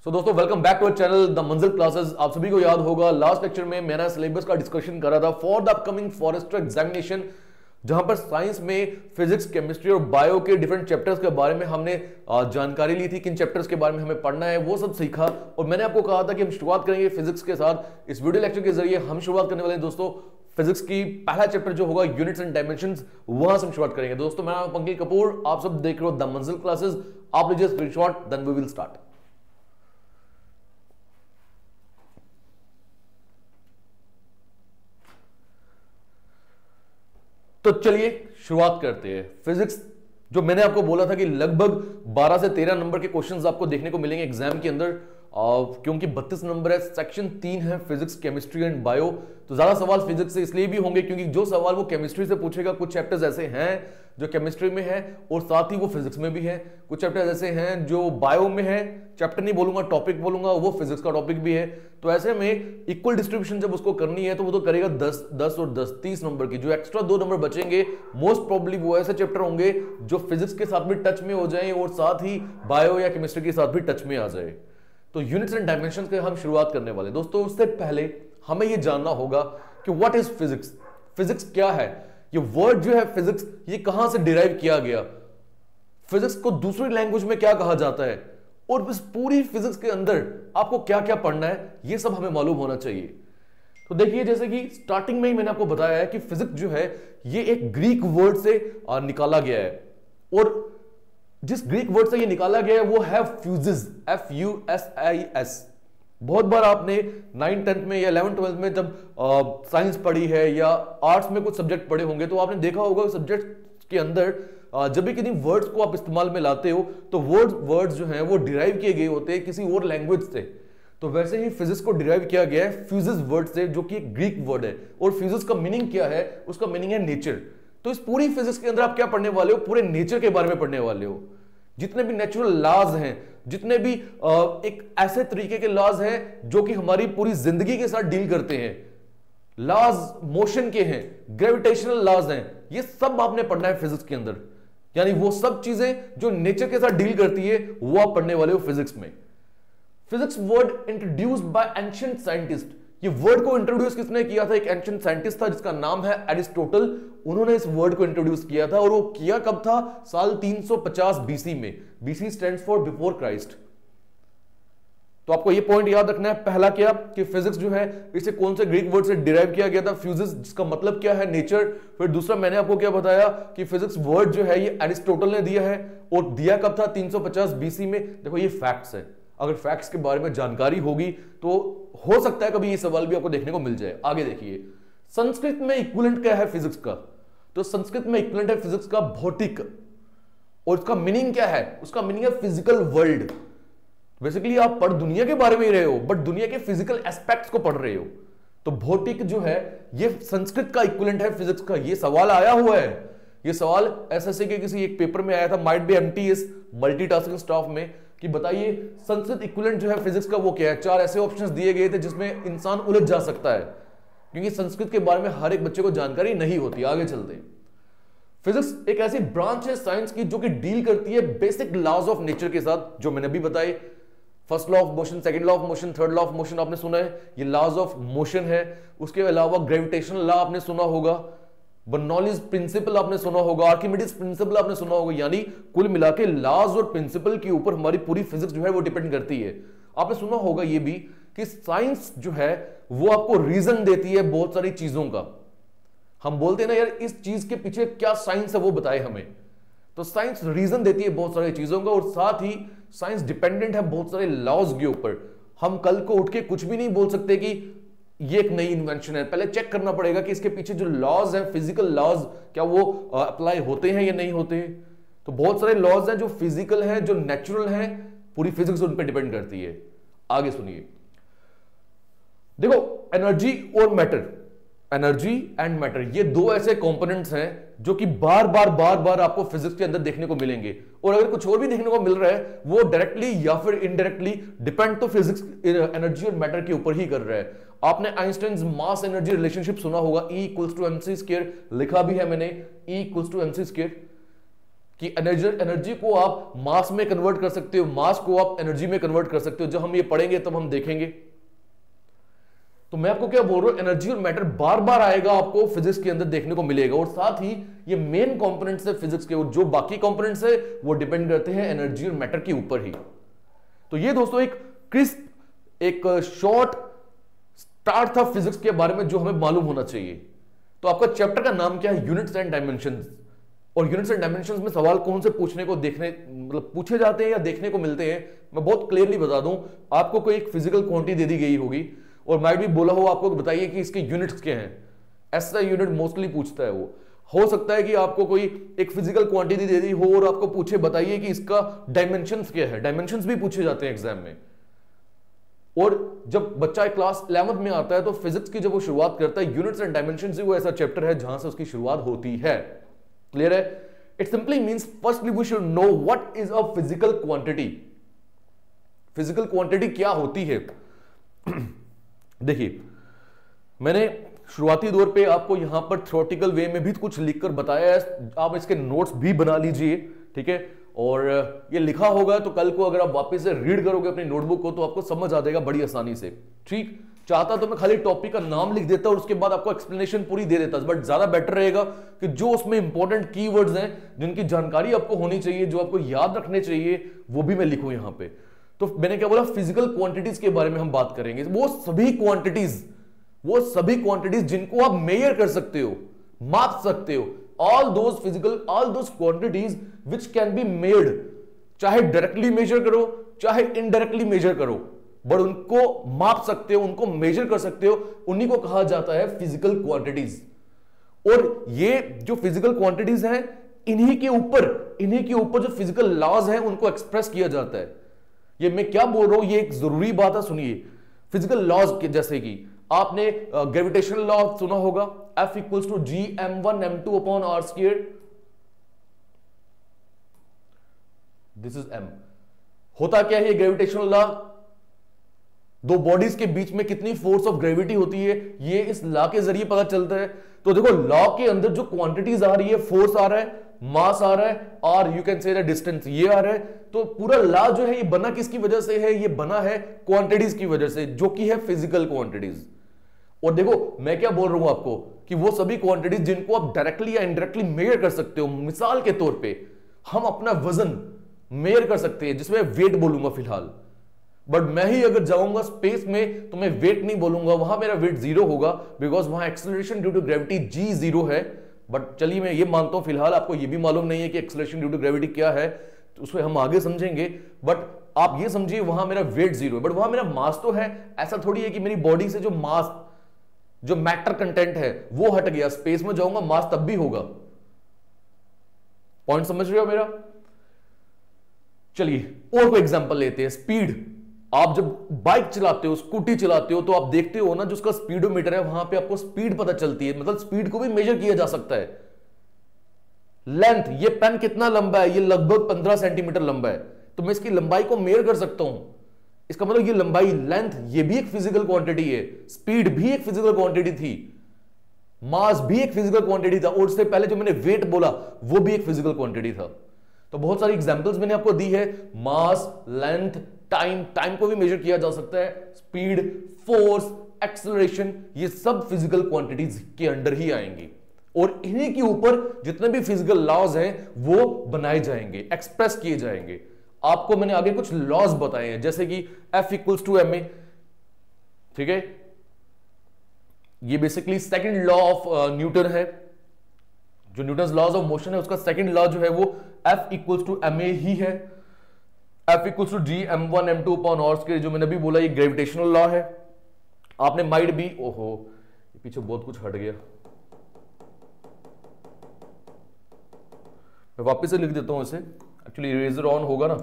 दोस्तों welcome back to our channel the Manzil classes. आप सभी को याद होगा लास्ट लेक्चर में मैंने सिलेबस का डिस्कशन करा था for the upcoming forester examination, जहां पर साइंस में फिजिक्स, केमिस्ट्री और बायो के डिफरेंट चैप्टर्स के बारे में हमने जानकारी ली थी, किन चैप्टर्स के बारे में हमें पढ़ना है वो सब सीखा। और मैंने आपको कहा था कि हम शुरुआत करेंगे फिजिक्स के साथ। इस वीडियो लेक्चर के जरिए हम शुरुआत करने वाले हैं दोस्तों फिजिक्स की पहला चैप्टर जो होगा यूनिट्स एंड डायमेंशंस, वहां से हम शुरुआत करेंगे। दोस्तों मेरा नाम पंकज कपूर, आप सब देख रहे हो द मंजिल क्लासेस। आप लीजिए screenshot, then we will start. तो चलिए शुरुआत करते हैं। फिजिक्स जो मैंने आपको बोला था कि लगभग 12 से 13 नंबर के क्वेश्चंस आपको देखने को मिलेंगे एग्जाम के अंदर, क्योंकि 32 नंबर है, सेक्शन 3 है फिजिक्स, केमिस्ट्री एंड बायो। तो ज्यादा सवाल फिजिक्स से इसलिए भी होंगे क्योंकि जो सवाल वो केमिस्ट्री से पूछेगा, कुछ चैप्टर्स ऐसे हैं जो केमिस्ट्री में है और साथ ही वो फिजिक्स में भी है। कुछ चैप्टर्स ऐसे हैं जो बायो में है, चैप्टर नहीं बोलूंगा टॉपिक बोलूंगा, वो फिजिक्स का टॉपिक भी है। तो ऐसे में इक्वल डिस्ट्रीब्यूशन जब उसको करनी है तो वो तो करेगा 10 और 10 30 नंबर की। जो एक्स्ट्रा 2 नंबर बचेंगे मोस्ट प्रोबेबली वो ऐसे चैप्टर होंगे जो फिजिक्स के साथ भी टच में हो जाए और साथ ही बायो या केमिस्ट्री के साथ भी टच में आ जाए। तो यूनिट्स एंड डायमेंशंस के हम शुरुआत करने वाले। दोस्तों उससे पहले हमें यह जानना होगा कि व्हाट इज फिजिक्स। फिजिक्स क्या है? ये वर्ड जो है फिजिक्स, ये कहां से डिराइव किया गया, फिजिक्स को दूसरी लैंग्वेज में क्या कहा जाता है, और इस पूरी फिजिक्स के अंदर आपको क्या क्या पढ़ना है, ये सब हमें मालूम होना चाहिए। तो देखिए, जैसे कि स्टार्टिंग में ही मैंने आपको बताया है कि फिजिक्स जो है ये एक ग्रीक वर्ड से निकाला गया है, और जिस ग्रीक वर्ड से ये निकाला गया है वो है फ्यूजिस, FUSIS। बहुत बार आपने 9th 10th में या 11th 12th में जब साइंस पढ़ी है या आर्ट्स में कुछ सब्जेक्ट पढ़े होंगे तो आपने देखा होगा सब्जेक्ट के अंदर जब भी किसी वर्ड्स को आप इस्तेमाल में लाते हो तो वर्ड्स जो हैं वो डिराइव किए गए होते हैं किसी और लैंग्वेज से। तो वैसे ही फिजिक्स को डिराइव किया गया है फ्यूजिस वर्ड से, जो कि ग्रीक वर्ड है। और फ्यूजिस का मीनिंग क्या है? उसका मीनिंग है नेचर। तो इस पूरी फिजिक्स के अंदर आप क्या पढ़ने वाले हो? पूरे नेचर के बारे में पढ़ने वाले हो। जितने भी नेचुरल लॉज हैं, जितने भी एक ऐसे तरीके के लॉज हैं जो कि हमारी पूरी जिंदगी के साथ डील करते हैं, लॉज मोशन के हैं, ग्रेविटेशनल लॉज हैं, ये सब आपने पढ़ना है फिजिक्स के अंदर। यानी वो सब चीजें जो नेचर के साथ डील करती है वो आप पढ़ने वाले हो फिजिक्स में। Physics word introduced by ancient scientist. ये वर्ड को इंट्रोड्यूस किसने किया था? एक एंशिएंट साइंटिस्ट था जिसका नाम है एरिस्टोटल। उन्होंने इस वर्ड को इंट्रोड्यूस किया था, और वो किया कब था? साल 350 बीसी में। BC stands for before Christ. तो आपको ये पॉइंट याद रखना है। पहला क्या कि फिजिक्स जो है इसे कौन से ग्रीक वर्ड से डिराइव किया गया था? फ्यूजिस, जिसका मतलब क्या है? नेचर। फिर दूसरा मैंने आपको क्या बताया कि फिजिक्स वर्ड जो है ये एरिस्टोटल ने दिया है, और दिया कब था? 350 बीसी में। देखो ये फैक्ट्स है, अगर फैक्ट्स के बारे में जानकारी होगी तो हो सकता है कभी ये सवाल भी आपको देखने को मिल जाए। आगे देखिए, संस्कृत में इक्विवेलेंट क्या है फिजिक्स का? तो संस्कृत में इक्विवेलेंट है फिजिक्स का भौतिक, और उसका मीनिंग क्या है? उसका मीनिंग है फिजिकल वर्ल्ड। बेसिकली आप पढ़ दुनिया के बारे में ही रहे हो, बट दुनिया के फिजिकल एस्पेक्ट्स को पढ़ रहे हो। तो भौतिक जो है ये संस्कृत का इक्विवेलेंट है फिजिक्स का। ये सवाल आया हुआ है, ये सवाल एसएससी के किसी एक पेपर में आया था, might be MTS multitasking staff में, कि बताइए संस्कृत इक्विवेलेंट जो है फिजिक्स का वो क्या है। 4 ऐसे ऑप्शंस दिए गए थे जिसमें इंसान उलझ जा सकता है, क्योंकि संस्कृत के बारे में हर एक बच्चे को जानकारी नहीं होती। आगे चलते हैं। फिजिक्स एक ऐसी ब्रांच है साइंस की जो कि डील करती है बेसिक लॉज ऑफ नेचर के साथ, जो मैंने अभी बताए। First law of motion, second law of motion, third law of motion आपने सुना है, ये लॉज ऑफ मोशन है। उसके अलावा ग्रेविटेशनल लॉ आपने सुना होगा, बर्नौलीज प्रिंसिपल आपने सुना होगा, आर्किमिडीज प्रिंसिपल आपने सुना होगा। यानी कुल मिला के लॉज और प्रिंसिपल के ऊपर हमारी पूरी फिजिक्स जो है वो डिपेंड करती है। आपने सुना होगा ये भी कि साइंस जो है वो आपको रीजन देती है बहुत सारी चीजों का। हम बोलते हैं ना यार इस चीज के पीछे क्या साइंस है वो बताए हमें। तो साइंस रीजन देती है बहुत सारी चीजों का, और साथ ही साइंस डिपेंडेंट है बहुत सारे लॉज के ऊपर। हम कल को उठ के कुछ भी नहीं बोल सकते कि ये एक नई इन्वेंशन है। पहले चेक करना पड़ेगा कि इसके पीछे जो लॉज हैं, फिजिकल लॉज, क्या वो अप्लाई होते हैं या नहीं होते हैं। तो बहुत सारे लॉज हैं जो फिजिकल हैं, जो नेचुरल हैं, पूरी फिजिक्स उन पर डिपेंड करती है। आगे सुनिए, देखो एनर्जी और मैटर, एनर्जी एंड मैटर, ये दो ऐसे कंपोनेंट्स हैं जो कि बार बार आपको फिजिक्स के अंदर देखने को मिलेंगे। और अगर कुछ और भी देखने को मिल रहा है वो डायरेक्टली या फिर इनडायरेक्टली डिपेंड तो फिजिक्स एनर्जी और मैटर के ऊपर ही कर रहा है। आपने आइंस्टाइन्स मास एनर्जी रिलेशनशिप सुना होगा, E = mc², लिखा भी है मैंने, E = mc²। कि एनर्जी को आप मास में कन्वर्ट कर सकते हो, मास को आप एनर्जी में कन्वर्ट कर सकते हो। जब हम ये पढ़ेंगे तब हम देखेंगे। तो मैं आपको क्या बोल रहा हूं, एनर्जी और मैटर बार बार आएगा, आपको फिजिक्स के अंदर देखने को मिलेगा। और साथ ही ये मेन कंपोनेंट्स है फिजिक्स के, और जो बाकी कंपोनेंट्स है वो डिपेंड करते हैं एनर्जी और मैटर के ऊपर ही। तो ये दोस्तों एक क्रिस्प एक शॉर्ट स्टार्ट था फिजिक्स के बारे में जो हमें मालूम होना चाहिए। तो आपका चैप्टर का नाम क्या है, यूनिट्स एंड डायमेंशंस। और यूनिट्स एंड डायमेंशंस में सवाल कौन से पूछने को देखने मतलब पूछे जाते हैं या देखने को मिलते हैं, मैं बहुत क्लियरली बता दूं। आपको कोई एक फिजिकल क्वांटिटी दे दी गई होगी और मैं भी बोला हो आपको बताइए कि इसके यूनिट्स क्या हैं, ऐसा यूनिट मोस्टली पूछता है वो। हो सकता है कि आपको कोई एक फिजिकल क्वांटिटी दे दी हो और आपको पूछे बताइए कि इसका डायमेंशंस क्या है, डायमेंशंस भी पूछे जाते हैं एग्जाम में। और जब बच्चा क्लास 11th में आता है तो फिजिक्स की जब वो शुरुआत करता है, यूनिट्स एंड डायमेंशंस ही वो ऐसा चैप्टर है जहां से उसकी शुरुआत होती है। क्लियर है? It simply means firstly we should know what is a physical quantity. Physical quantity क्या होती है? देखिए, मैंने शुरुआती दौर पे आपको यहां पर थ्योरेटिकल वे में भी कुछ लिखकर बताया है, आप इसके नोट्स भी बना लीजिए, ठीक है। और ये लिखा होगा तो कल को अगर आप वापस से रीड करोगे अपनी नोटबुक को तो आपको समझ आ जाएगा बड़ी आसानी से। ठीक, चाहता तो मैं खाली टॉपिक का नाम लिख देता और उसके बाद आपको एक्सप्लेनेशन पूरी दे देता, बट ज्यादा बेटर रहेगा कि जो उसमें इंपॉर्टेंट कीवर्ड्स हैं जिनकी जानकारी आपको होनी चाहिए, जो आपको याद रखने चाहिए, वो भी मैं लिखूं यहां पे। तो मैंने क्या बोला, फिजिकल क्वांटिटीज के बारे में हम बात करेंगे। वो सभी क्वांटिटीज जिनको आप मेजर कर सकते हो, माप सकते हो, all those quantities which can be made, चाहे डायरेक्टली मेजर करो चाहे इनडायरेक्टली मेजर करो, बट उनको माप सकते हो, उनको मेजर कर सकते हो, उन्हीं को कहा जाता है फिजिकल क्वांटिटीज। और ये जो फिजिकल क्वांटिटीज हैं, इन्हीं के ऊपर जो फिजिकल लॉज हैं उनको एक्सप्रेस किया जाता है। ये मैं क्या बोल रहा हूं, ये एक जरूरी बात है, सुनिए। फिजिकल लॉज के जैसे कि आपने ग्रेविटेशनल लॉ सुना होगा, F equals to G m1 m2 upon r square. This is m। होता क्या है ये ग्रेविटेशनल लॉ? दो बॉडीज के बीच में कितनी फोर्स ऑफ ग्रेविटी होती है, ये इस लॉ के जरिए पता चलता है। तो देखो, लॉ के अंदर जो क्वांटिटीज आ रही है, फोर्स आ रहा है, मास आ रहा है, और you can say the distance ये आ रहा है। तो पूरा लॉ जो है ये बना किसकी वजह से है? ये बना है क्वांटिटीज की वजह से, जो कि है फिजिकल क्वांटिटीज। और देखो, मैं क्या बोल रहा हूं आपको कि वो सभी क्वांटिटीज जिनको आप डायरेक्टली या इनडायरेक्टली मेजर कर सकते हो। मिसाल के तौर पे हम अपना वजन मेजर कर सकते हैं, जिसमें वेट बोलूंगा फिलहाल, बट मैं ही अगर जाऊंगा स्पेस में तो मैं वेट नहीं बोलूंगा, वहां मेरा वेट जीरो होगा, बिकॉज वहां acceleration due to gravity g zero है। बट चलिए मैं ये मानता हूं, फिलहाल आपको ये भी मालूम नहीं है कि एक्सेलरेशन ड्यू टू ग्रेविटी क्या है, तो उसको हम आगे समझेंगे। बट आप ये समझिए, वहां मेरा वेट जीरो है, बट वहां मेरा मास तो है। ऐसा थोड़ी है कि मेरी बॉडी से जो मास, जो मैटर कंटेंट है वो हट गया, स्पेस में जाऊंगा मास तब भी होगा। पॉइंट समझ रहे हो मेरा? चलिए और कोई एग्जांपल लेते हैं। स्पीड, आप जब बाइक चलाते हो, स्कूटी चलाते हो, तो आप देखते हो ना, जो उसका स्पीडोमीटर है वहां पे आपको स्पीड पता चलती है, मतलब स्पीड को भी मेजर किया जा सकता है। लेंथ, ये पेन कितना लंबा है, ये लगभग 15 सेंटीमीटर लंबा है, तो मैं इसकी लंबाई को मेजर कर सकता हूं। इसका मतलब ये लंबाई, लेंथ, ये भी एक फिजिकल क्वांटिटी है। स्पीड भी एक फिजिकल क्वांटिटी थी, मास भी एक फिजिकल क्वांटिटी था, और उससे पहले जो मैंने वेट बोला वो भी एक फिजिकल क्वांटिटी था। तो बहुत सारी एग्जांपल्स मैंने आपको दी है। मास, लेंथ, टाइम को भी मेजर किया जा सकता है, स्पीड, फोर्स, एक्सेलरेशन, ये सब फिजिकल क्वांटिटीज के अंडर ही आएंगी। और इन्हीं के ऊपर जितने भी फिजिकल लॉज हैं वो बनाए जाएंगे, एक्सप्रेस किए जाएंगे। आपको मैंने आगे कुछ लॉज बताए हैं, जैसे कि F इक्वल्स टू ma, ठीक है। ये basically second law of Newton है, जो न्यूटन लॉज ऑफ मोशन है उसका सेकंड लॉ जो है वो F इक्वल्स टू ma ही है। F equals to G m1 m2 upon r square, जो मैंने भी बोला ये ग्रेविटेशनल लॉ है। आपने माइट भी, ओहो पीछे बहुत कुछ हट गया, मैं वापस से लिख देता हूं इसे। एक्चुअली इरेजर ऑन होगा ना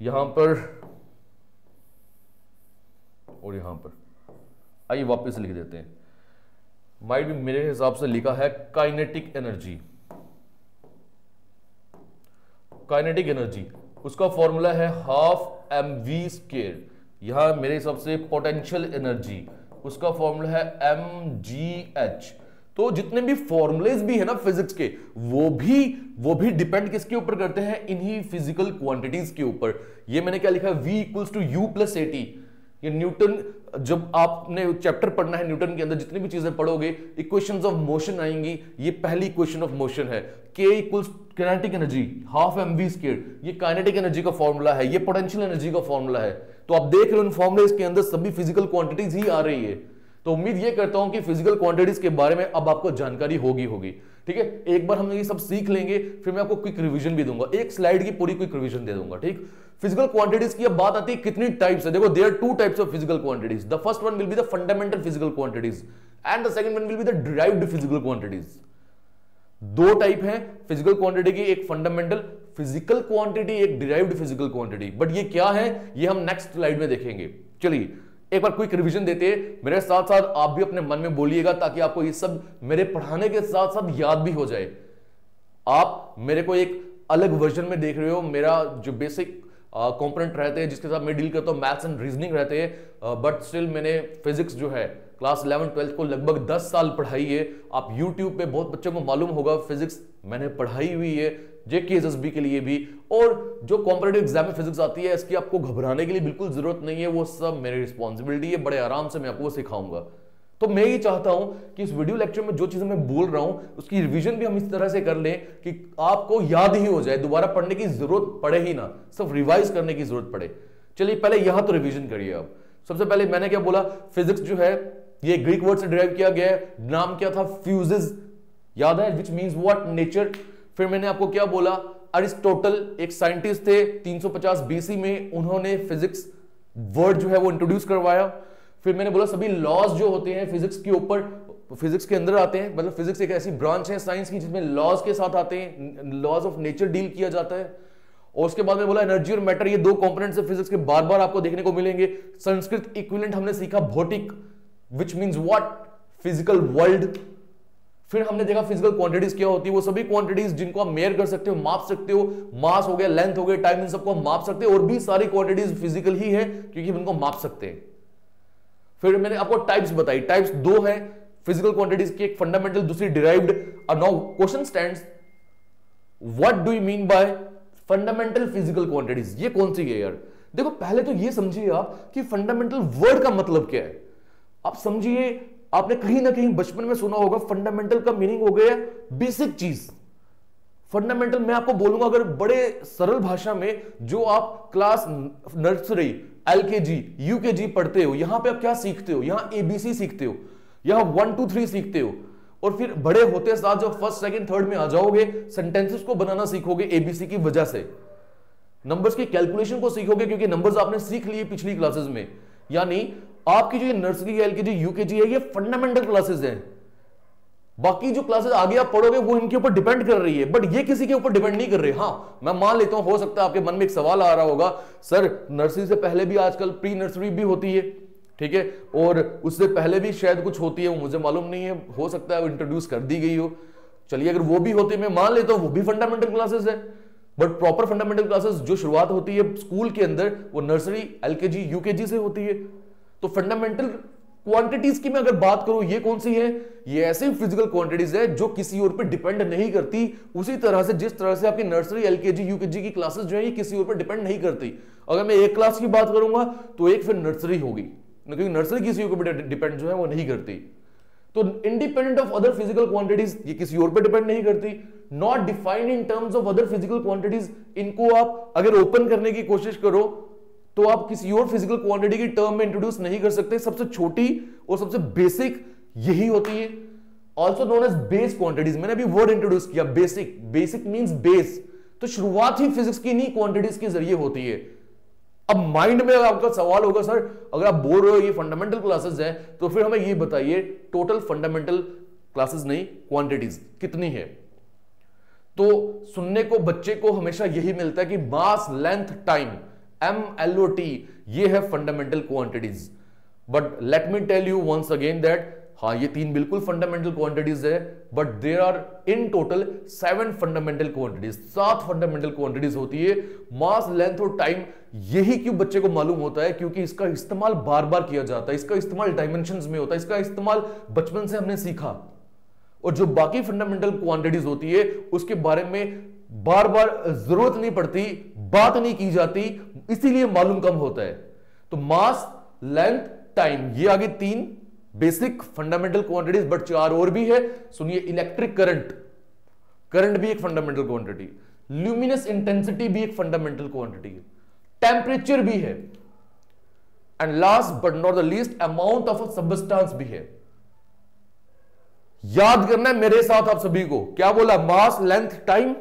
यहां पर और यहां पर, आइए वापस से लिख देते हैं। माइट भी मेरे हिसाब से लिखा है काइनेटिक एनर्जी। काइनेटिक एनर्जी उसका फॉर्मूला है हाफ mv स्क्वायर। यहां मेरे हिसाब से पोटेंशियल एनर्जी उसका फॉर्मूला है mgh। तो जितने भी फॉर्मुलेज भी है ना फिजिक्स के, वो भी डिपेंड किसके ऊपर करते हैं, इन्हीं फिजिकल क्वांटिटीज के ऊपर। ये मैंने क्या लिखा है, v equals to u plus a t. ये न्यूटन, जब आपने चैप्टर पढ़ना है न्यूटन के अंदर जितनी भी चीजें पढ़ोगे, इक्वेशंस ऑफ मोशन आएंगी। ये पहली इक्वेशन ऑफ मोशन है, k equals kinetic energy half mv square. ये काइनेटिक एनर्जी का फॉर्मूला है, ये पोटेंशियल एनर्जी का फॉर्मूला है। तो आप देख रहे हो इन फॉर्मुलेज के अंदर सभी फिजिकल क्वांटिटीज ही आ रही है। तो उम्मीद ये करता हूं कि फिजिकल क्वांटिटीज के बारे में अब आपको जानकारी होगी। ठीक है, एक बार हम ये सब सीख लेंगे, फिर मैं आपको क्विक रिवीजन भी दूंगा, एक स्लाइड की पूरी क्विक रिवीजन दे दूंगा। ठीक, फिजिकल क्वांटिटीज की अब बात आती है कितनी टाइप्स है। देखो, there are two types of physical quantities. The first one will be the fundamental physical quantities and the second one will be the derived physical quantities. दो टाइप है फिजिकल क्वांटिटी की, एक फंडामेंटल फिजिकल क्वांटिटी, एक derived physical quantity. But ये क्या है, ये हम नेक्स्ट स्लाइड में देखेंगे। चलिए एक बार क्विक रिवीजन देते हैं, मेरे साथ साथ आप भी अपने मन में बोलिएगा, ताकि आपको ये सब मेरे पढ़ाने के साथ साथ याद भी हो जाए। आप मेरे को एक अलग वर्जन में देख रहे हो, मेरा जो बेसिक कंपोनेंट रहते हैं जिसके साथ मैं डील करता हूं, मैथ्स एंड रीजनिंग रहते हैं, बट स्टिल मैंने फिजिक्स जो है क्लास 11 12 को लगभग 10 साल पढ़ाई है। आप YouTube पे बहुत बच्चों को मालूम होगा फिजिक्स मैंने पढ़ाई हुई है, JKSSB के लिए भी। और जो कॉम्पिटिटिव एग्जाम में फिजिक्स आती है, इसकी आपको घबराने के लिए बिल्कुल जरूरत नहीं है, वो सब मेरी रिस्पॉन्सिबिलिटी है, बड़े आराम से मैं आपको वो सिखाऊंगा। तो मैं ये चाहता हूं कि इस वीडियो लेक्चर में जो चीजें मैं बोल रहा हूं उसकी रिवीजन भी हम इस तरह से कर लें कि आपको याद ही हो जाए, दोबारा पढ़ने की जरूरत पड़े ही ना, सिर्फ रिवाइज करने की जरूरत पड़े। चलिए पहले यहां तो रिवीजन करिए आप। सबसे पहले मैंने क्या बोला, फिजिक्स जो है ये ग्रीक वर्ड से डिराइव किया गया है, नाम क्या था, फ्यूजिस, याद है, विच मींस व्हाट, नेचर। फिर मैंने आपको क्या बोला, अरिस्टोटल एक साइंटिस्ट थे 350 BC में, उन्होंने फिजिक्स वर्ड जो है वो इंट्रोड्यूस करवाया। फिर मैंने बोला सभी लॉज जो होते हैं फिजिक्स के ऊपर, फिजिक्स के अंदर आते हैं, मतलब फिजिक्स एक ऐसी ब्रांच है साइंस की जिसमें लॉज के साथ आते हैं, लॉज ऑफ नेचर डील किया जाता है। और उसके बाद में बोला एनर्जी और मैटर, ये दो कंपोनेंट्स है फिजिक्स के, बार बार आपको देखने को मिलेंगे। संस्कृत इक्विवेलेंट हमने सीखा, भौतिक, which means what, physical world. फिर हमने देखा फिजिकल क्वांटिटीज क्या होती है, वो सभी क्वांटिटीज जिनको आप मेयर कर सकते हो, माप सकते हो, मास हो गया, लेंथ हो गया, टाइम, इन सबको माप सकते हो। और भी सारी क्वांटिटीज फिजिकल ही है क्योंकि हम इनको माप सकते हैं। फिर मैंने आपको टाइप्स बताई, टाइप्स दो है फिजिकल क्वांटिटीज की, एक फंडामेंटल, दूसरी derived. Now question stands, what do you mean by fundamental physical quantities, ये कौन सी है यार। देखो पहले तो ये समझिए आप कि फंडामेंटल वर्ड का मतलब क्या है। आप समझिए, आपने कहीं ना कहीं बचपन में सुना होगा फंडामेंटल का मीनिंग हो गया बेसिक चीज। फंडामेंटल मैं आपको बोलूंगा अगर बड़े सरल भाषा में, जो आप क्लास नर्सरी, LKG, UKG पढ़ते हो, यहां पे आप क्या सीखते हो, यहां ABC सीखते हो, यहां 1 2 3 सीखते हो। और फिर बड़े होते साथ जब फर्स्ट सेकंड थर्ड में आ जाओगे, सेंटेंसेस को बनाना सीखोगे ABC की वजह से, नंबर्स की कैलकुलेशन को सीखोगे क्योंकि नंबर्स आपने सीख लिए पिछली क्लासेस में। यानी आपकी जो नर्सरी, LKG, UKG है, ये फंडामेंटल क्लासेस हैं। बाकी जो क्लासेस आगे आप पढ़ोगे वो इनके ऊपर डिपेंड कर रही है, बट ये किसी के ऊपर डिपेंड नहीं कर रही। हाँ, मैं मान लेता हूं, हो सकता है आपके मन में एक सवाल आ रहा होगा, सर नर्सरी से पहले भी आजकल प्री नर्सरी भी होती है, ठीक है, और उससे पहले भी शायद कुछ होती है, वो मुझे मालूम नहीं है, हो सकता है वो इंट्रोड्यूस कर दी गई हो। चलिए अगर वो भी होती है, मैं मान लेता हूं वो भी फंडामेंटल क्लासेस है। बट प्रॉपर फंडामेंटल क्लासेस जो शुरुआत होती है स्कूल के अंदर, वो नर्सरी, LKG, UKG से होती है। तो फंडामेंटल क्वांटिटीज की मैं अगर बात करूं, ये कौन सी है, ये ऐसी फिजिकल क्वांटिटीज है जो किसी और पे डिपेंड नहीं करती। उसी तरह से जिस तरह से आपकी नर्सरी, LKG, UKG की क्लासेस जो है ये किसी और पे डिपेंड नहीं करती। अगर मैं एक क्लास की बात करूंगा तो एक फिर नर्सरी होगी, क्योंकि नर्सरी किसी और पे डिपेंड जो है वो नहीं करती। तो independent of other physical quantities, ये किसी और पे डिपेंड नहीं करती। Not defined in terms of other physical quantities, इनको आप अगर ओपन करने की कोशिश करो तो आप किसी और फिजिकल क्वांटिटी की टर्म में इंट्रोड्यूस नहीं कर सकते। सबसे छोटी और सबसे बेसिक यही होती है, also known as base quantities. मैंने अभी वर्ड इंट्रोड्यूस किया, बेसिक। Basic means base. तो शुरुआत ही फिजिक्स की इन्हीं क्वांटिटीज के जरिए होती है। अब माइंड में आपका सवाल होगा, सर अगर आप बोल रहे हो ये फंडामेंटल क्लासेस हैं, तो फिर हमें ये बताइए टोटल फंडामेंटल क्लासेस नहीं, क्वांटिटीज कितनी है। तो सुनने को बच्चे को हमेशा यही मिलता है कि मास, लेंथ, टाइम, MLOT, ये है fundamental quantities. But let me tell you once again that हाँ, ये तीन बिल्कुल फंडामेंटल क्वांटिटीज है, but there are in total 7 fundamental quantities. 7 fundamental quantities होती है। मास, लेंथ और टाइम, यही क्यों बच्चे को मालूम होता है, क्योंकि इसका इस्तेमाल बार बार किया जाता है, इसका इस्तेमाल डायमेंशंस में होता है, इसका इस्तेमाल बचपन से हमने सीखा। और जो बाकी फंडामेंटल क्वांटिटीज होती है उसके बारे में बार बार जरूरत नहीं पड़ती, बात नहीं की जाती, इसीलिए मालूम कम होता है। तो मास, लेंथ, टाइम, ये आगे 3 बेसिक फंडामेंटल क्वांटिटीज, बट 4 और भी है। सुनिए, इलेक्ट्रिक करंट, करंट भी एक फंडामेंटल क्वांटिटी, ल्यूमिनस इंटेंसिटी भी एक फंडामेंटल क्वांटिटी है, टेम्परेचर भी है, and last but not the least amount of a substance भी है। याद करना है मेरे साथ आप सभी को, क्या बोला? Mass, length, time,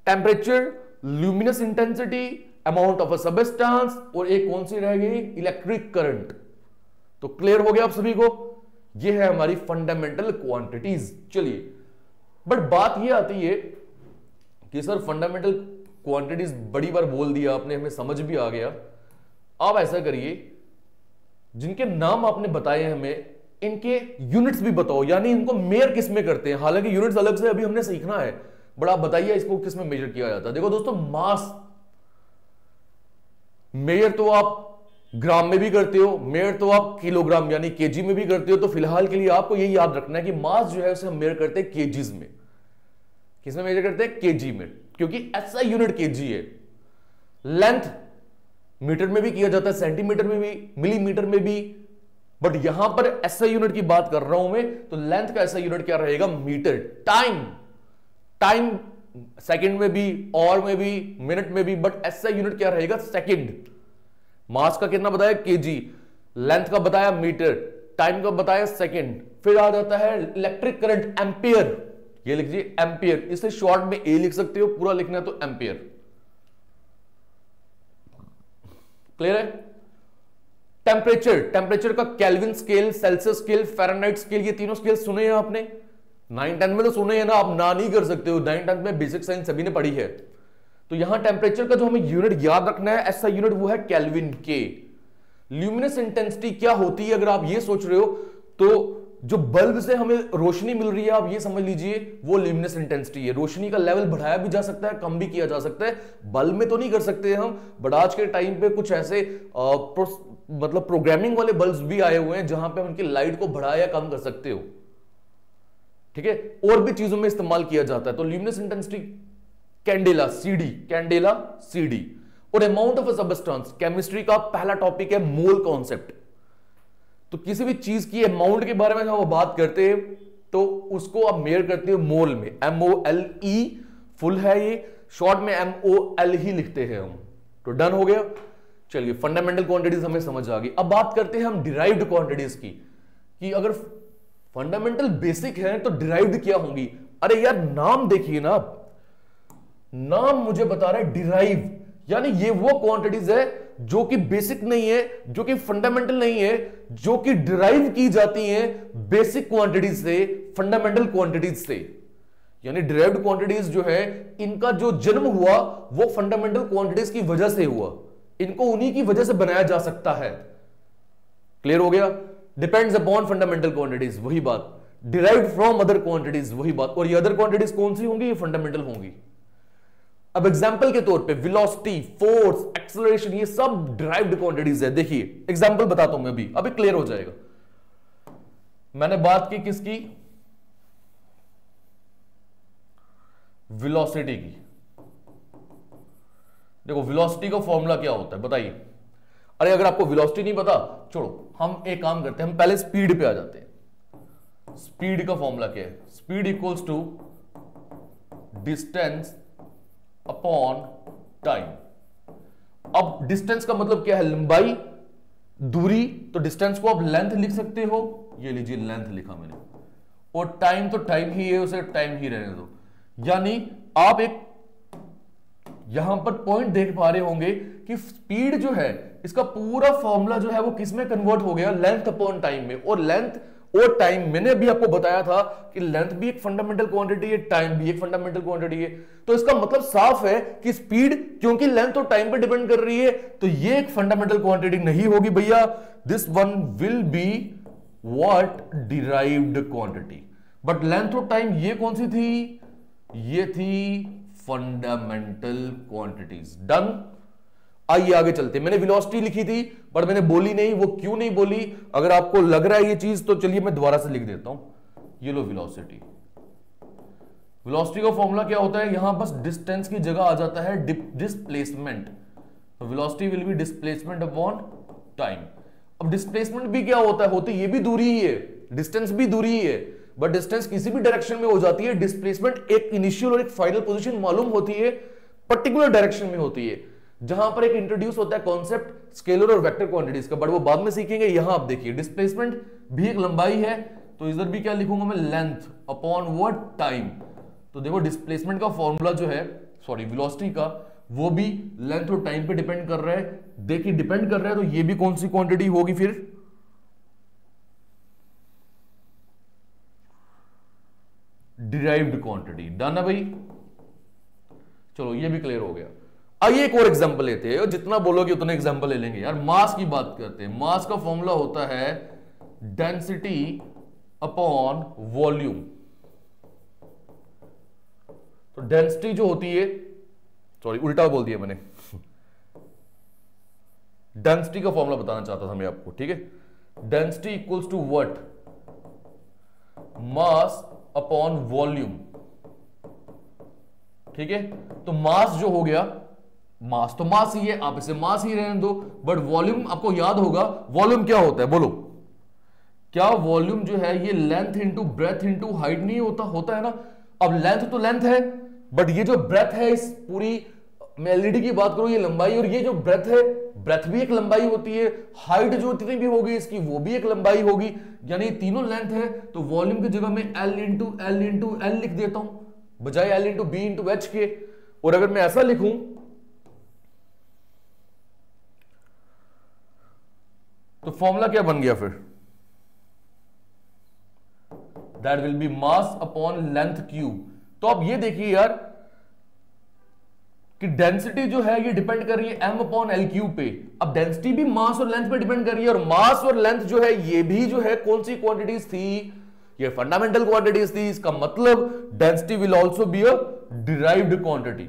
temperature, luminous intensity, amount of a substance, और एक कौन सी रह गई? Electric current. तो क्लियर हो गया आप सभी को? ये है हमारी फंडामेंटल क्वांटिटीज। चलिए, बट बात ये आती है कि सर फंडामेंटल क्वांटिटीज बड़ी बार बोल दिया आपने, हमें समझ भी आ गया। आप ऐसा करिए, जिनके नाम आपने बताए हमें, इनके यूनिट्स भी बताओ, यानी इनको मेयर किस में करते हैं। हालांकि यूनिट्स अलग से अभी हमने सीखना है, बट आप बताइए इसको किस में मेजर किया जाता है। देखो दोस्तों, मास मेयर तो आप ग्राम में भी करते हो, मेयर तो आप किलोग्राम यानी केजी में भी करते हो। तो फिलहाल के लिए आपको यही याद रखना है कि मास जो है उसे हम मेयर करते हैं केजीज में। किसमें मेजर करते हैं? केजी में, क्योंकि ऐसा यूनिट केजी है। लेंथ मीटर में भी किया जाता है, सेंटीमीटर में भी, मिलीमीटर में भी, बट यहां पर ऐसा यूनिट की बात कर रहा हूं मैं, तो लेंथ का ऐसा यूनिट क्या रहेगा? मीटर। टाइम, टाइम सेकंड में भी, और में भी, मिनट में भी, बट ऐसा यूनिट क्या रहेगा? सेकंड। मास का कितना बताया? केजी, लेंथ का बताया मीटर, टाइम का बताया सेकंड। फिर आ जाता है इलेक्ट्रिक करंट, एम्पियर। ये लिखिए एम्पियर, इसे शॉर्ट में ए लिख सकते हो, पूरा लिखना है तो एम्पियर। क्लियर है? टेम्परेचर, टेम्परेचर का kelvin scale, Celsius scale, Fahrenheit scale, ये तीनों स्केल सुने हैं आपने? 9-10 में तो सुने हैं ना, आप ना नहीं कर सकते हो, 9-10 में बेसिक साइंस सभी ने पढ़ी है। तो यहां टेम्परेचर का जो हमें यूनिट याद रखना है, ऐसा यूनिट वो है केल्विन के। ल्यूमिनस इंटेंसिटी क्या होती है अगर आप ये सोच रहे हो, तो जो बल्ब से हमें रोशनी मिल रही है, आप ये समझ लीजिए वो ल्यूमिनस इंटेंसिटी है। रोशनी का लेवल बढ़ाया भी जा सकता है, कम भी किया जा सकता है, बल्ब में तो नहीं कर सकते हम, बट आज के टाइम पे कुछ ऐसे मतलब प्रोग्रामिंग वाले बल्ब भी आए हुए हैं जहां पे उनकी लाइट को बढ़ाया या कम कर सकते हो। ठीक है, और भी चीजों में इस्तेमाल किया जाता है। तो luminous intensity, candela, CD, candela, CD. और amount of a substance, chemistry का पहला टॉपिक है मोल कॉन्सेप्ट। तो किसी भी चीज की अमाउंट के बारे में जब हम बात करते हैं तो उसको आप मेयर करते हो मोल में, MOLE फुल है ये, शॉर्ट में MOL ही लिखते हैं हम। तो डन हो गया। चलिए, फंडामेंटल क्वांटिटीज हमें समझ आ गई। अब बात करते हैं हम डिराइव्ड क्वांटिटीज की, कि अगर फंडामेंटल बेसिक है तो डिराइव्ड क्या होंगी। अरे यार, नाम देखिए ना, नाम मुझे बता रहा है डिराइव, यानी ये वो क्वांटिटीज है जो कि बेसिक नहीं है, जो कि फंडामेंटल नहीं है, जो कि डिराइव की जाती हैं बेसिक क्वांटिटीज से, फंडामेंटल क्वांटिटीज से। यानी डिराइव्ड क्वांटिटीज जो है, इनका जो जन्म हुआ वो फंडामेंटल क्वांटिटीज की वजह से हुआ, इनको उन्हीं की वजह से बनाया जा सकता है। क्लियर हो गया? डिपेंड्स अपॉन फंडामेंटल क्वांटिटीज, वही बात। डिराइव्ड फ्रॉम अदर क्वांटिटीज, वही बात। और ये अदर क्वांटिटीज कौन सी होंगी? ये फंडामेंटल होंगी। अब एग्जांपल के तौर पे वेलोसिटी, फोर्स, एक्सेलरेशन, ये सब डिराइव्ड क्वांटिटीज है। देखिए एग्जांपल बताता हूं मैं, अभी क्लियर हो जाएगा। मैंने बात की किसकी? वेलोसिटी की। देखो वेलोसिटी का फॉर्मूला क्या होता है बताइए। अरे अगर आपको वेलोसिटी नहीं पता, छोड़ो, हम एक काम करते हैं, हम पहले स्पीड पे आ जाते हैं। स्पीड का फॉर्मूला क्या है? Speed equals to distance upon time. अब डिस्टेंस का मतलब क्या है? लंबाई, दूरी। तो डिस्टेंस को आप लेंथ लिख सकते हो, ये लीजिए लेंथ लिखा मैंने, और टाइम तो टाइम ही है, उसे टाइम ही रहने दो। यानी आप एक यहां पर पॉइंट देख पा रहे होंगे कि स्पीड जो है, इसका पूरा फॉर्मूला जो है वो किस में कन्वर्ट हो गया? लेंथ अपॉन टाइम में। और लेंथ और टाइम, मैंने अभी आपको बताया था कि लेंथ भी एक फंडामेंटल क्वांटिटी है, टाइम भी एक फंडामेंटल क्वांटिटी है। तो इसका मतलब साफ है कि स्पीड क्योंकि लेंथ और टाइम पे डिपेंड कर रही है, तो ये एक फंडामेंटल क्वांटिटी नहीं होगी भैया। This one will be what? Derived quantity. But length और टाइम ये कौन सी थी? ये थी फंडामेंटल क्वांटिटीज। डन। आइए आगे चलते। मैंने वेलोसिटी लिखी थी पर मैंने बोली नहीं, वो क्यों नहीं बोली? अगर आपको लग रहा है ये चीज तो चलिए मैं दोबारा से लिख देता हूं। ये लो वेलोसिटी। वेलोसिटी का फॉर्मूला क्या होता है, यहां बस डिस्टेंस की जगह आ जाता है डिस्प्लेसमेंट। तो velocity will be displacement upon time. अब डिस्प्लेसमेंट भी क्या होता है, होती ये भी दूरी ही है, डिस्टेंस भी दूरी ही है, बट डिस्टेंस किसी भी डायरेक्शन में हो जाती है, डिस्प्लेसमेंट एक इनिशियल और एक फाइनल पोजीशन मालूम होती है, पर्टिकुलर डायरेक्शन में होती है। जहां पर एक इंट्रोड्यूस होता है कॉन्सेप्ट स्केलर और वेक्टर क्वांटिटीज का, बट वो बाद में सीखेंगे। यहां आप देखिए डिस्प्लेसमेंट भी एक लंबाई है, तो इधर भी क्या लिखूंगा मैं, लेंथ अपॉन व्हाट, टाइम। तो देखो डिस्प्लेसमेंट का फॉर्मूला जो है, सॉरी वेलोसिटी का, वो भी लेंथ और टाइम पे डिपेंड कर रहा है। देखिए डिपेंड कर रहा है, तो ये भी कौन सी क्वांटिटी होगी फिर, डिराइव्ड क्वांटिटी। डन है भाई, चलो ये भी क्लियर हो गया। आइए एक और एग्जांपल लेते हैं, जितना बोलोगे उतने एग्जांपल ले लेंगे यार। मास की बात करते हैं। मास का फॉर्मूला होता है डेंसिटी अपॉन वॉल्यूम। तो डेंसिटी जो होती है, सॉरी उल्टा बोल दिया मैंने, डेंसिटी का फॉर्मूला बताना चाहता था मैं आपको, ठीक है। Density equals to what, mass upon volume, ठीक है। तो मास जो हो गया, मास तो मास ही है, आप इसे मास ही रहने दो, बट वॉल्यूम आपको याद होगा, वॉल्यूम क्या होता है बोलो, क्या वॉल्यूम जो है ये length into breadth into height नहीं होता, होता है ना। अब लेंथ तो लेंथ है, बट ये जो ब्रेथ है, इस पूरी मैं एलईडी की बात करूं, ये लंबाई, और ये जो ब्रेथ है, ब्रेथ भी एक लंबाई होती है, हाइट जो जितनी भी होगी इसकी वो भी एक लंबाई होगी, यानी तीनों लेंथ है। तो वॉल्यूम की जगह मैं एल इंटू एल लिख देता हूं, बजाय L into B into H के। और अगर मैं ऐसा लिखूं तो फॉर्मूला क्या बन गया फिर, that will be mass upon length cube. तो अब ये देखिए यार कि डेंसिटी जो है ये डिपेंड कर रही है m अपॉन एल क्यूब पे। अब डेंसिटी भी मास और लेंथ पे डिपेंड कर रही है, और मास और लेंथ जो है ये भी जो है कौन सी क्वांटिटीज थी, ये फंडामेंटल क्वांटिटीज थी। इसका मतलब density will also be a derived quantity.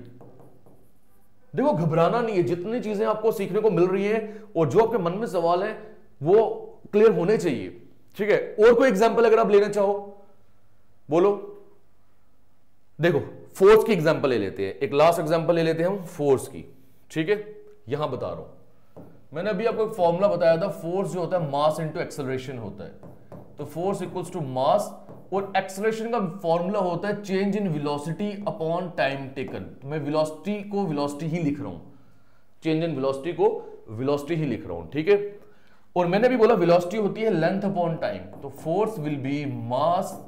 देखो घबराना नहीं है, जितनी चीजें आपको सीखने को मिल रही है और जो आपके मन में सवाल है वो क्लियर होने चाहिए, ठीक है। और कोई एग्जांपल अगर आप लेना चाहो बोलो। देखो फोर्स की एग्जांपल ले लेते हैं, एक लास्ट एग्जांपल ले लेते हैं हम फोर्स की, ठीक है। यहां बता रहा हूं, मैंने अभी आपको एक फॉर्मूला बताया था, फोर्स जो होता है मास इनटू एक्सेलरेशन होता है। तो फोर्स इक्वल्स टू मास, और एक्सेलरेशन का फॉर्मूला होता है change in velocity upon time taken. मैं वेलोसिटी को वेलोसिटी ही लिख रहा हूं, चेंज इन वेलोसिटी को वेलोसिटी ही लिख रहा हूं, ठीक है। और मैंने भी बोला वेलोसिटी होती है लेंथ अपॉन टाइम, तो force will be mass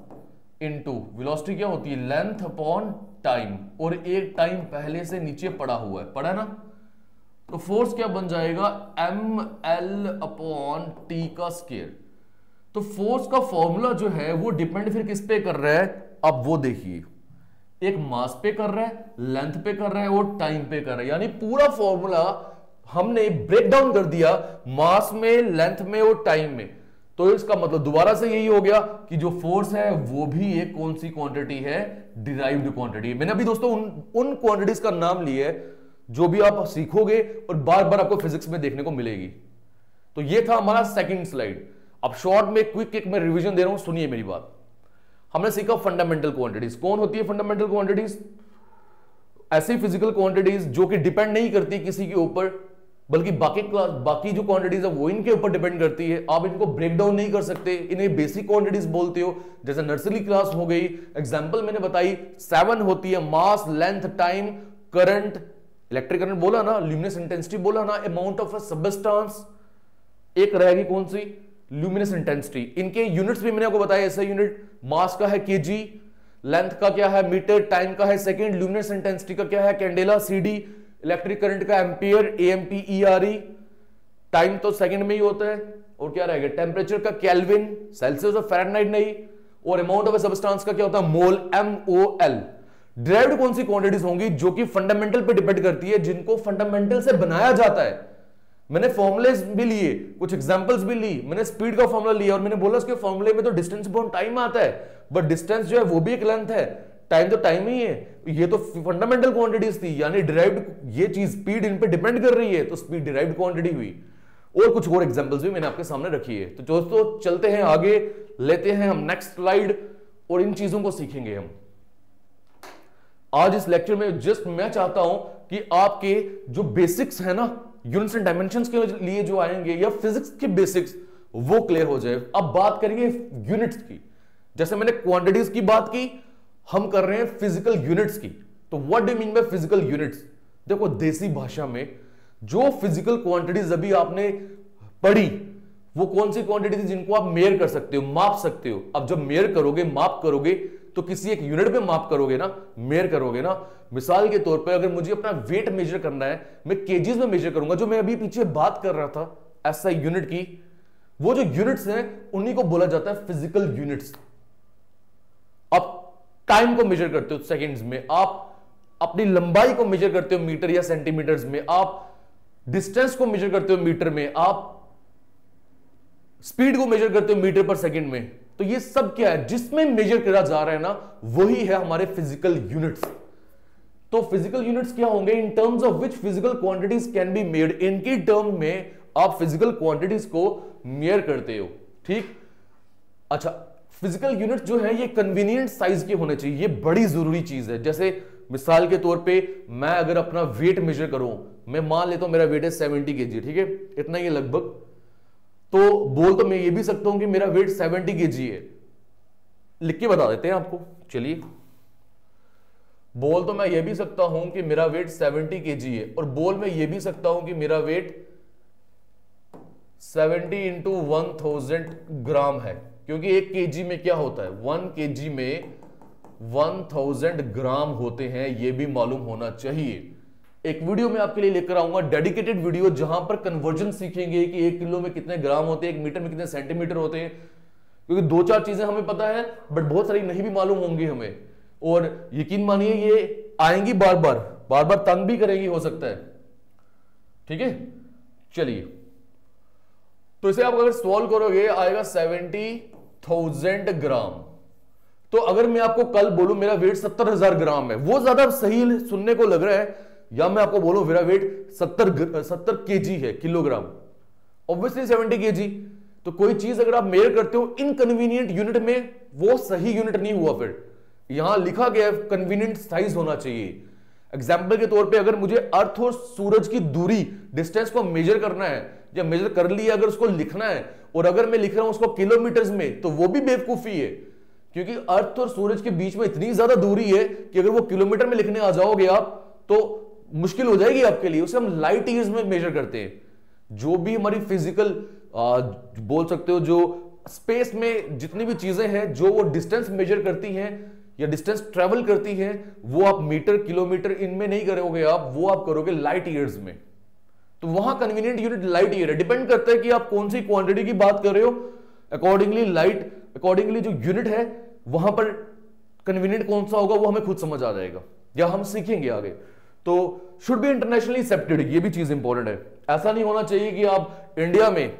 into velocity क्या होती है, लेंथ अपॉन टाइम, और एक टाइम पहले से नीचे पड़ा हुआ है, पड़ा ना। तो फोर्स क्या बन जाएगा, एम एल अपॉन टी का स्क्वायर। तो फोर्स का फॉर्मूला जो है वो डिपेंड फिर किस पे कर रहा है, अब वो देखिए, एक मास पे कर रहा है, लेंथ पे कर रहा है और टाइम पे कर रहा है। यानी पूरा फॉर्मूला हमने ब्रेक डाउन कर दिया मास में, लेंथ में और टाइम में। तो इसका मतलब दोबारा से यही हो गया कि जो फोर्स है वो भी एक कौन सी क्वांटिटी है, डिराइव्ड क्वांटिटी। मैंने अभी दोस्तों उन क्वांटिटीज का नाम लिया है जो भी आप सीखोगे और बार बार आपको फिजिक्स में देखने को मिलेगी। तो ये था हमारा सेकंड स्लाइड। अब शॉर्ट में क्विक मैं रिवीजन दे रहा हूं, सुनिए मेरी बात। हमने सीखा फंडामेंटल क्वांटिटीज। कौन होती है फंडामेंटल क्वांटिटीज, ऐसी फिजिकल क्वांटिटीज जो कि डिपेंड नहीं करती किसी के ऊपर, बल्कि बाकी जो क्वांटिटीज है वो इनके ऊपर डिपेंड करती है। आप इनको ब्रेक डाउन नहीं कर सकते, इन्हें बेसिक क्वांटिटीज बोलते हो। जैसे नर्सरी क्लास हो गई, एग्जांपल मैंने बताई 7 होती है, mass, length, time, current, electric current बोला ना, ल्यूमिनस इंटेंसिटी बोला ना, अमाउंट ऑफ सब्सटेंस, एक रहेगी कौन सी, ल्यूमिनस इंटेंसिटी। इनके यूनिट्स भी मैंने आपको बताया, ऐसा यूनिट मास का है केजी, लेंथ का क्या है मीटर, टाइम का है सेकंड, ल्यूमिनस इंटेंसिटी का क्या है कैंडेला सीडी, इलेक्ट्रिक करंट का एम्पियर एएमपी ईआरई, टाइम तो सेकंड में ही होता है, और क्या रहेगा टेम्परेचर का केल्विन, सेल्सियस और फ़ारेनहाइट नहीं, और अमाउंट ऑफ सब्सटेंस का क्या होता है मोल, एमओएल। डिराइव्ड कौन सी क्वांटिटीज होंगी जो कि फंडामेंटल पे डिपेंड करती है, जिनको फंडामेंटल से बनाया जाता है। मैंने फॉर्मुले भी लिए, कुछ एग्जांपल्स भी ली, मैंने स्पीड का फॉर्मूला लिया और मैंने बोला उसके फॉर्मूले में तो डिस्टेंस अपॉन टाइम आता है, बट डिस्टेंस जो है वो भी एक लेंथ है, टाइम तो टाइम ही है। ये तो फंडामेंटल क्वांटिटीज थी, यानी डिराइव्ड, ये चीज स्पीड इन पे डिपेंड कर रही है, तो स्पीड डिराइव्ड क्वांटिटी हुई। और कुछ और एग्जांपल्स भी मैंने आपके सामने रखी है। तो दोस्तों चलते हैं आगे, लेते हैं हम नेक्स्ट स्लाइड, और इन चीजों को सीखेंगे हम आज इस लेक्चर में। जस्ट मैं चाहता हूं कि आपके जो बेसिक्स है ना यूनिट्स एंड डायमेंशंस के लिए जो आएंगे या फिजिक्स के बेसिक्स वो क्लियर हो जाए। अब बात करेंगे यूनिट्स की। जैसे मैंने क्वांटिटीज की बात की, हम कर रहे हैं फिजिकल यूनिट्स की। तो what do mean by physical units? देखो देसी भाषा में जो फिजिकल क्वांटिटीज अभी आपने पढ़ी वो कौन सी क्वांटिटी थी जिनको आप मेयर कर सकते हो, माप सकते हो। अब जब मेयर करोगे, माप करोगे तो किसी एक यूनिट में माप करोगे ना, मेयर करोगे ना। मिसाल के तौर पर अगर मुझे अपना वेट मेजर करना है, मैं केजीज में मेजर करूंगा। जो मैं अभी पीछे बात कर रहा था ऐसा यूनिट की, वो जो यूनिट्स हैं उन्हीं को बोला जाता है फिजिकल यूनिट्स। आप टाइम को मेजर करते हो सेकंड्स में, आप अपनी लंबाई को मेजर करते हो मीटर या सेंटीमीटर्स में, आप डिस्टेंस को मेजर करते हो मीटर में, आप स्पीड को मेजर करते हो मीटर पर सेकंड में। तो ये सब क्या है जिसमें मेजर करा जा रहा है ना, वही है हमारे फिजिकल यूनिट्स। तो फिजिकल यूनिट्स क्या होंगे? In terms of which physical quantities can be made. इनकी टर्म में आप फिजिकल क्वांटिटीज को मेयर करते हो। ठीक, अच्छा, फिजिकल यूनिट जो है ये कन्वीनियंट साइज के होने चाहिए, ये बड़ी जरूरी चीज है। जैसे मिसाल के तौर पे मैं अगर अपना वेट मेजर करूं, मैं मान लेता हूं मेरा वेट है 70 kg, ठीक है, इतना ही लगभग। तो बोल तो मैं ये भी सकता हूं कि मेरा वेट 70 kg है, लिख के बता देते हैं आपको। चलिए, बोल तो मैं ये भी सकता हूं कि मेरा वेट 70 kg है, और बोल मैं ये भी सकता हूं कि मेरा वेट 70 इंटू 1000 ग्राम है, क्योंकि 1 kg में क्या होता है, 1 kg में 1000 ग्राम होते हैं, ये भी मालूम होना चाहिए। एक वीडियो में आपके लिए लेकर आऊंगा, डेडिकेटेड वीडियो, जहां पर कन्वर्जन सीखेंगे कि 1 किलो में कितने ग्राम होते हैं, 1 मीटर में कितने सेंटीमीटर होते हैं। क्योंकि 2-4 चीजें हमें पता है बट बहुत सारी नहीं भी मालूम होंगी हमें, और यकीन मानिए ये आएंगी बार बार तंग भी करेंगी हो सकता है। ठीक है, चलिए, तो इसे आप अगर सॉल्व करोगे आएगा 70,000 ग्राम। तो अगर मैं आपको कल बोलूं मेरा वेट 70,000 ग्राम है, वो ज्यादा सही सुनने को लग रहा है, या मैं आपको बोलूं मेरा वेट 70 केजी है, किलोग्राम, ऑब्वियसली 70 केजी। तो कोई चीज अगर आप मेजर करते हो इनकन्वीनियंट यूनिट में, वो सही यूनिट नहीं हुआ। फिर यहां लिखा गया है कन्वीनियंट साइज होना चाहिए। एग्जाम्पल के तौर पे अगर मुझे अर्थ और सूरज की दूरी, डिस्टेंस को मेजर करना है, या मेजर कर लिया अगर उसको लिखना है, और अगर मैं लिख रहा हूं उसको किलोमीटर्स में, तो वो भी बेवकूफी है, क्योंकि अर्थ और सूरज के बीच में इतनी ज्यादा दूरी है कि अगर वो किलोमीटर में लिखने आ जाओगे आप तो मुश्किल हो जाएगी आपके लिए। उसे हम लाइट ईयर्स में मेजर करते हैं। जो भी हमारी फिजिकल बोल सकते हो, जो स्पेस में जितनी भी चीजें हैं जो वो डिस्टेंस मेजर करती हैं या डिस्टेंस ट्रेवल करती हैं, वो आप मीटर, किलोमीटर इनमें नहीं करोगे, वो आप करोगे लाइट ईयर्स में। तो वहां कन्वीनियंट यूनिट लाइट ईयर है। डिपेंड करता है कि आप कौन सी क्वांटिटी की बात कर रहे हो, अकॉर्डिंगली जो यूनिट है वहां पर कन्वीनियंट कौन सा होगा वो हमें खुद समझ आ जाएगा, या हम सीखेंगे आगे। तो शुड बी इंटरनेशनली एक्सेप्टेड, ये भी चीज इंपॉर्टेंट है। ऐसा नहीं होना चाहिए कि आप इंडिया में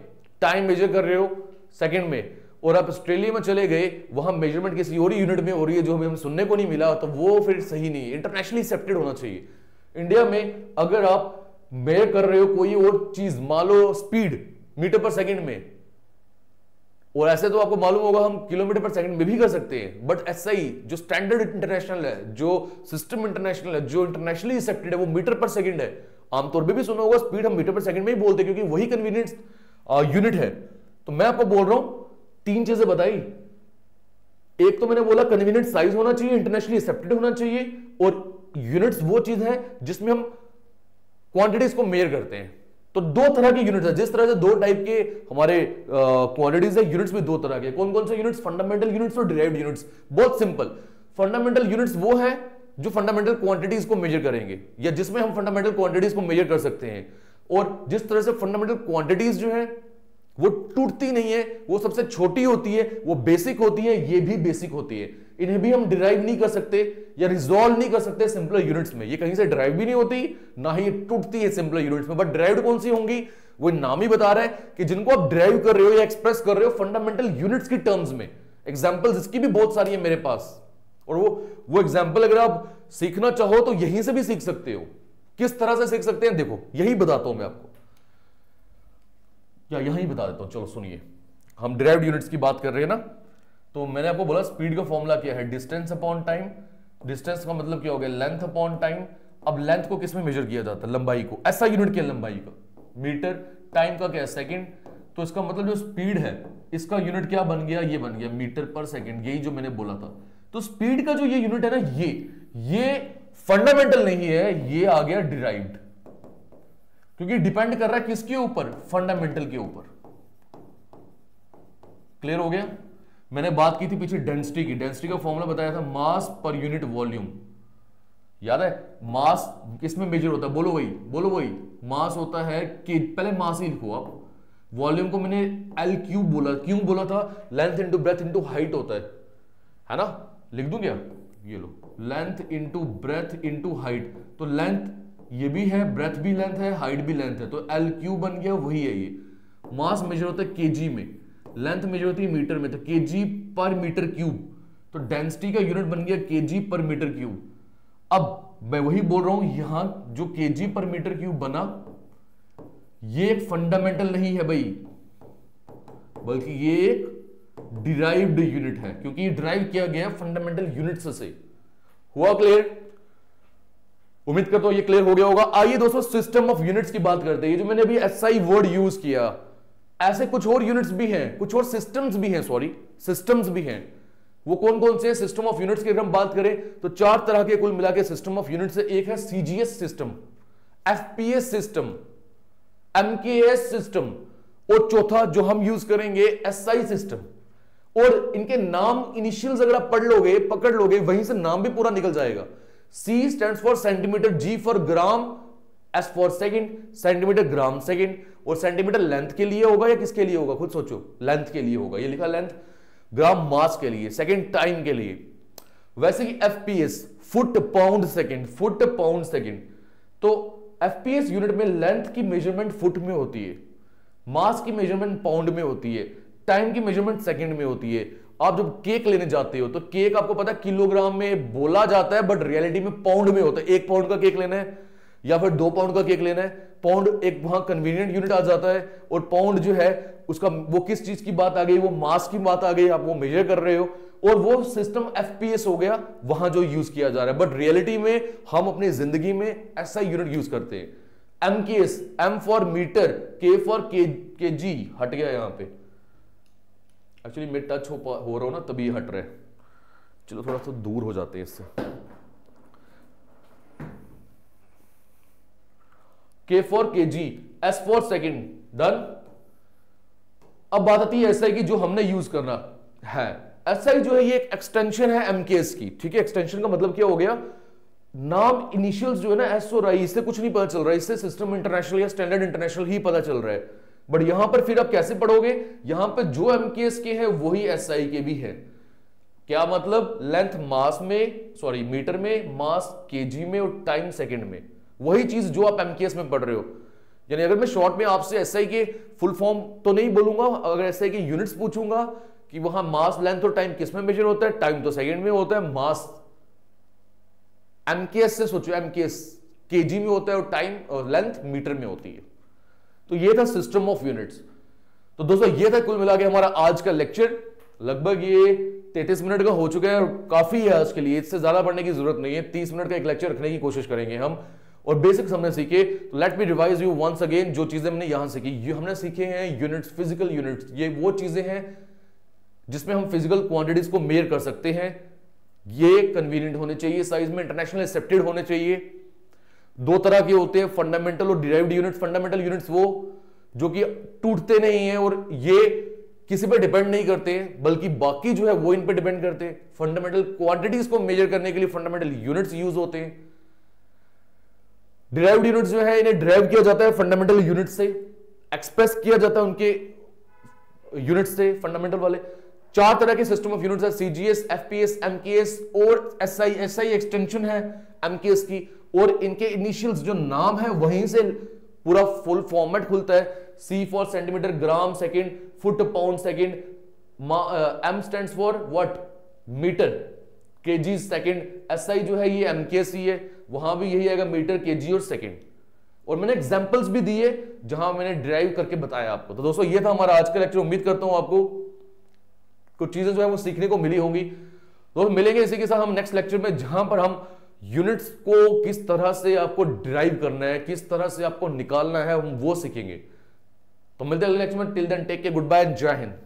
टाइम मेजर कर रहे हो सेकंड में, और आप ऑस्ट्रेलिया में चले गए, वहां मेजरमेंट किसी और यूनिट में हो रही है जो हमें सुनने को नहीं मिला, तो वो फिर सही नहीं है। इंटरनेशनली एक्सेप्टेड होना चाहिए। इंडिया में अगर आप मेजर कर रहे हो कोई और चीज, मान लो स्पीड मीटर पर सेकंड में, और ऐसे तो आपको मालूम होगा हम किलोमीटर पर सेकंड में भी कर सकते हैं, बट ऐसा ही जो स्टैंडर्ड इंटरनेशनल है, जो सिस्टम इंटरनेशनल है, जो इंटरनेशनली एक्सेप्टेड है, वो मीटर पर सेकंड है। आमतौर पे भी सुना होगा स्पीड हम मीटर पर सेकंड में ही बोलते हैं, क्योंकि वही कन्वीनियंस यूनिट है। तो मैं आपको बोल रहा हूं 3 चीजें बताई। एक तो मैंने बोला कन्वीनियंट साइज होना चाहिए, इंटरनेशनली एक्सेप्टेड होना चाहिए, और यूनिट्स वो चीज है जिसमें हम क्वांटिटीज को मेजर करते हैं। तो 2 तरह के यूनिट्स है। जिस तरह से 2 टाइप के हमारे क्वांटिटीज है, यूनिट्स भी 2 तरह के। कौन कौन से यूनिट्स? फंडामेंटल यूनिट्स और डिराइव्ड यूनिट्स। बहुत सिंपल, फंडामेंटल यूनिट्स वो है जो फंडामेंटल क्वांटिटीज को मेजर करेंगे, या जिसमें हम फंडामेंटल क्वांटिटीज को मेजर कर सकते हैं। और जिस तरह से फंडामेंटल क्वांटिटीज जो है वो टूटती नहीं है, वो सबसे छोटी होती है, वो बेसिक होती है, ये भी बेसिक होती है। इन्हें भी हम डिराइव नहीं कर सकते या रिजॉल्व नहीं कर सकते सिंपल यूनिट्स में। ये कहीं से डिराइव भी नहीं होती, ना ही टूटती है सिंपल यूनिट्स में। बट डिराइव्ड कौन सी होंगी? वो नाम ही बता रहा है कि जिनको आप डिराइव कर रहे हो या एक्सप्रेस कर रहे हो फंडामेंटल यूनिट्स की टर्म्स में। एग्जांपल्स इसकी भी बहुत सारी है मेरे पास, और वो एग्जांपल अगर आप सीखना चाहो तो यहीं से भी सीख सकते हो। किस तरह से सीख सकते हैं देखो, यही बताता हूं मैं आपको, या यहीं बता देता हूं। चलो सुनिए, हम डिराइव्ड यूनिट्स की बात कर रहे हैं ना, तो मैंने आपको बोला स्पीड का फॉर्मूला क्या है, डिस्टेंस अपॉन टाइम। डिस्टेंस का मतलब क्या हो गया, लेंथ अपॉन टाइम। अब लेंथ को किस में मेजर किया जाता है, लंबाई को, ऐसा यूनिट क्या है लंबाई का, मीटर। टाइम का क्या है, सेकंड। तो इसका मतलब जो स्पीड है इसका यूनिट क्या बन गया, ये बन गया मीटर पर सेकंड, यही जो मैंने बोला था। तो स्पीड का जो ये यूनिट है ना, ये फंडामेंटल नहीं है, ये आ गया डिराइव्ड, क्योंकि डिपेंड कर रहा है किसके ऊपर, फंडामेंटल के ऊपर। क्लियर हो गया। मैंने बात की थी पीछे डेंसिटी की, डेंसिटी का फॉर्मूला बताया था मास पर यूनिट वॉल्यूम, याद है। मास किसमें मेजर होता है, बोलो वही मास होता है कि, पहले मास ही लिखो आप। वॉल्यूम को मैंने एल क्यूब बोला, क्यों बोला था, length into breadth into height होता है ना। लिख दूं क्या, ये लो, length into breadth into height. तो लेंथ ये भी है, ब्रेथ भी लेंथ है, हाइट भी लेंथ है, तो एल क्यूब बन गया, वही है ये। मास मेजर होता है केजी में, लेंथ मेजर होती है मीटर में, तो केजी पर मीटर क्यूब। तो डेंसिटी का यूनिट बन गया केजी पर मीटर क्यूब। अब मैं वही बोल रहा हूं, यहां जो केजी पर मीटर क्यूब बना, ये एक फंडामेंटल नहीं है भाई, बल्कि ये एक डिराइव्ड यूनिट है, क्योंकि ये डिराइव किया गया फंडामेंटल यूनिट्स से। हुआ क्लियर? उम्मीद करता हूं ये क्लियर हो गया होगा। आइए दोस्तों सिस्टम ऑफ यूनिट्स की बात करते हैं। ये जो मैंने अभी एसआई वर्ड यूज किया, ऐसे कुछ और यूनिट्स भी हैं, कुछ और सिस्टम्स भी हैं, सिस्टम्स भी हैं। वो कौन कौन से सिस्टम ऑफ यूनिट्स की अगर हम बात करें तो 4 तरह के कुल मिला के सिस्टम ऑफ यूनिट्स है। एक है CGS system, FPS system, MKS system, और चौथा जो हम यूज करेंगे एसआई सिस्टम। और इनके नाम इनिशियल्स अगर आप पकड़ लोगे, वहीं से नाम भी पूरा निकल जाएगा। C stands for centimetre, G for gram, S for second, centimetre gram second. और सेंटीमीटर लेंथ के लिए होगा या किसके लिए होगा, खुद सोचो, लेंथ के लिए होगा, ये लिखा लेंथ। ग्राम मास के लिए, सेकंड टाइम के लिए। वैसे ही FPS foot pound second, foot pound second. तो एफपीएस यूनिट में लेंथ की मेजरमेंट फुट में होती है, मास की मेजरमेंट पाउंड में होती है, टाइम की मेजरमेंट सेकंड में होती है। आप जब केक लेने जाते हो तो केक आपको पता है किलोग्राम में बोला जाता है, बट रियलिटी में पाउंड में होता है। 1 पाउंड का केक लेना है या फिर 2 पाउंड का केक लेना है, पाउंड एक वहां कन्वीनियंट यूनिट आ जाता है। और पाउंड जो है उसका वो किस चीज की बात आ गई, वो मास की बात आ गई, आप वो मेजर कर रहे हो, और वो सिस्टम एफपीएस हो गया, वहां जो यूज किया जा रहा है। बट रियलिटी में हम अपनी जिंदगी में ऐसा यूनिट यूज करते हैं। एमकेएस, एम फॉर मीटर, के फॉर केजी, हट गया यहां पे, एक्चुअली मैं टच हो रहा हूं ना तभी हट रहा है। चलो थोड़ा सा दूर हो जाते हैं इससे। के for KG, S for second, done. अब बात आती है एसआई की, जो हमने यूज करना है। एसआई जो है ये एक एक्सटेंशन है एमकेएस की, ठीक है। एक्सटेंशन का मतलब क्या हो गया, नाम इनिशियल्स जो है ना एस और आई, इससे कुछ नहीं पता चल रहा है, इससे सिस्टम इंटरनेशनल या स्टैंडर्ड इंटरनेशनल ही पता चल रहा है। बट यहां पर फिर आप कैसे पढ़ोगे, यहां पर जो एमकेएस के हैं वही एसआई के भी है। क्या मतलब, लेंथ मास में, सॉरी मीटर में, मास केजी में, और टाइम सेकंड में, वही चीज जो आप एमकेएस में पढ़ रहे हो। यानी अगर मैं शॉर्ट में आपसे एसआई के फुल फॉर्म तो नहीं बोलूंगा, अगर एसआई के यूनिट्स पूछूंगा कि वहां मास, लेंथ और टाइम किस में मेजर होता है, टाइम तो सेकंड में होता है, मास एमकेएस से सोचो, एमकेएस केजी में होता है, और टाइम और लेंथ मीटर में होती है। तो ये था सिस्टम ऑफ यूनिट्स। तो दोस्तों ये था कुल मिला के हमारा आज का लेक्चर। लगभग ये 33 मिनट का हो चुका है, और काफी है आज के लिए, इससे ज्यादा पढ़ने की जरूरत नहीं है। 30 मिनट का एक लेक्चर रखने की कोशिश करेंगे हम, और बेसिक्स हमने सीखे। तो let me revise you once again, जो चीजें हमने यहां सीखी, ये हमने सीखे हैं यूनिट्स, फिजिकल यूनिट्स। ये वो चीजें हैं जिसमें हम फिजिकल क्वांटिटीज को मेजर कर सकते हैं। ये कन्वीनियंट होने चाहिए, साइज में इंटरनेशनल एक्सेप्टेड होने चाहिए। 2 तरह के होते हैं, फंडामेंटल और डिराइव्ड यूनिट्स। फंडामेंटल यूनिट्स वो जो कि टूटते नहीं है और ये किसी पे डिपेंड नहीं करते, बल्कि बाकी जो है वो इन पे डिपेंड करते हैं। फंडामेंटल क्वांटिटीज को मेजर करने के लिए फंडामेंटल यूनिट्स यूज होते हैं। डिराइव्ड यूनिट्स जो है इन्हें डिराइव किया जाता है फंडामेंटल यूनिट से, एक्सप्रेस किया जाता है उनके यूनिट से, फंडामेंटल वाले। 4 तरह के सिस्टम ऑफ यूनिट्स है, सीजीएस, एफपीएस, एमकेएस और एसआई। एसआई एक्सटेंशन है एमकेएस की, और इनके इनिशियल्स जो नाम है वहीं से पूरा फुल फॉर्मेट खुलता है। C for centimetre, gram second, foot pound second, M stands for what, metre, KG second. SI जो है ये एमकेएस ही है, वहां भी यही आएगा, मीटर, केजी और सेकंड। और मैंने एग्जांपल्स भी दिए जहां मैंने डिराइव करके बताया आपको। तो दोस्तों ये था हमारा आज का लेक्चर। उम्मीद करता हूं आपको कुछ चीजें जो है वो सीखने को मिली होंगी। तो मिलेंगे इसी के साथ हम नेक्स्ट लेक्चर में, जहां पर हम यूनिट्स को किस तरह से आपको ड्राइव करना है, किस तरह से आपको निकालना है, हम वो सीखेंगे। तो मिलते हैं अगले लेक्चर में। Till then take care, good bye, जय हिंद।